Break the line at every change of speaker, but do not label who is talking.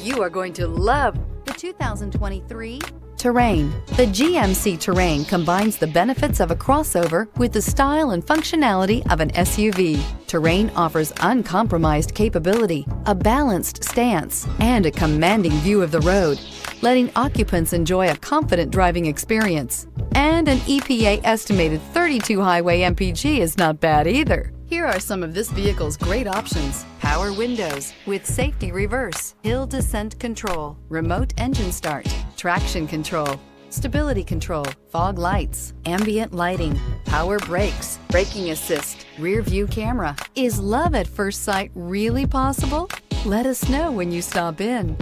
You are going to love the 2023 Terrain. The GMC Terrain combines the benefits of a crossover with the style and functionality of an SUV. Terrain offers uncompromised capability, a balanced stance, and a commanding view of the road, letting occupants enjoy a confident driving experience. And an EPA estimated 32 highway MPG is not bad either. Here are some of this vehicle's great options: power windows with safety reverse, hill descent control, remote engine start, traction control, stability control, fog lights, ambient lighting, power brakes, braking assist, rear view camera. Is love at first sight really possible? Let us know when you stop in.